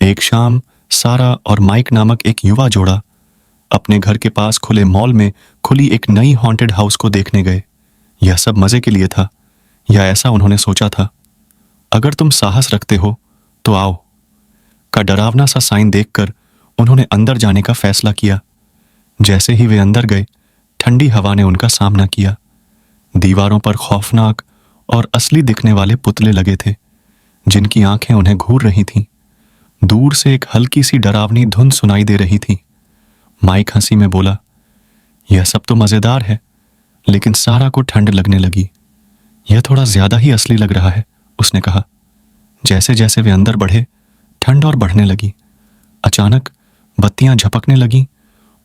एक शाम सारा और माइक नामक एक युवा जोड़ा अपने घर के पास खुले मॉल में खुली एक नई हॉन्टेड हाउस को देखने गए। यह सब मजे के लिए था, या ऐसा उन्होंने सोचा था। अगर तुम साहस रखते हो तो आओ का डरावना सा साइन देखकर उन्होंने अंदर जाने का फैसला किया। जैसे ही वे अंदर गए, ठंडी हवा ने उनका सामना किया। दीवारों पर खौफनाक और असली दिखने वाले पुतले लगे थे, जिनकी आंखें उन्हें घूर रही थीं। दूर से एक हल्की सी डरावनी धुन सुनाई दे रही थी। माइक हंसी में बोला, यह सब तो मजेदार है, लेकिन सारा को ठंड लगने लगी। यह थोड़ा ज्यादा ही असली लग रहा है, उसने कहा। जैसे जैसे वे अंदर बढ़े, ठंड और बढ़ने लगी। अचानक बत्तियां झपकने लगीं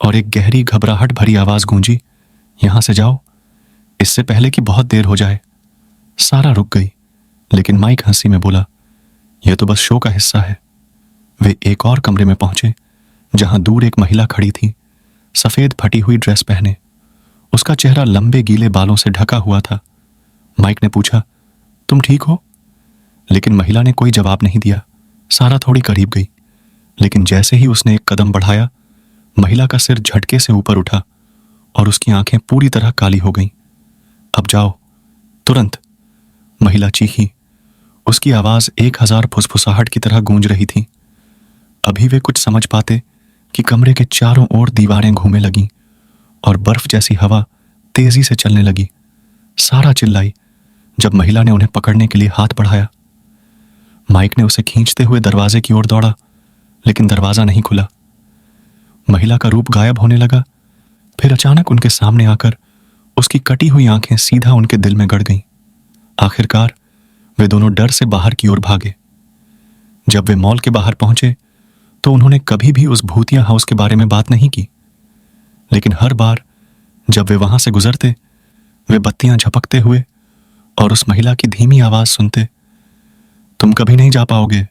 और एक गहरी घबराहट भरी आवाज गूंजी, यहां से जाओ, इससे पहले कि बहुत देर हो जाए। सारा रुक गई, लेकिन माइक हंसी में बोला, यह तो बस शो का हिस्सा है। वे एक और कमरे में पहुंचे, जहां दूर एक महिला खड़ी थी, सफेद फटी हुई ड्रेस पहने। उसका चेहरा लंबे गीले बालों से ढका हुआ था। माइक ने पूछा, तुम ठीक हो? लेकिन महिला ने कोई जवाब नहीं दिया। सारा थोड़ी करीब गई, लेकिन जैसे ही उसने एक कदम बढ़ाया, महिला का सिर झटके से ऊपर उठा और उसकी आंखें पूरी तरह काली हो गईं। अब जाओ, तुरंत, महिला चीखी। उसकी आवाज 1000 फुसफुसाहट की तरह गूंज रही थी। अभी वे कुछ समझ पाते कि कमरे के चारों ओर दीवारें घूमने लगीं और बर्फ जैसी हवा तेजी से चलने लगी। सारा चिल्लाई जब महिला ने उन्हें पकड़ने के लिए हाथ बढ़ाया। माइक ने उसे खींचते हुए दरवाजे की ओर दौड़ा, लेकिन दरवाजा नहीं खुला। महिला का रूप गायब होने लगा। फिर अचानक उनके सामने आकर उसकी कटी हुई आंखें सीधा उनके दिल में गड़ गईं। आखिरकार वे दोनों डर से बाहर की ओर भागे। जब वे मॉल के बाहर पहुंचे तो उन्होंने कभी भी उस भूतिया हाउस के बारे में बात नहीं की, लेकिन हर बार जब वे वहां से गुजरते, वे बत्तियां झपकते हुए और उस महिला की धीमी आवाज सुनते, तुम कभी नहीं जा पाओगे,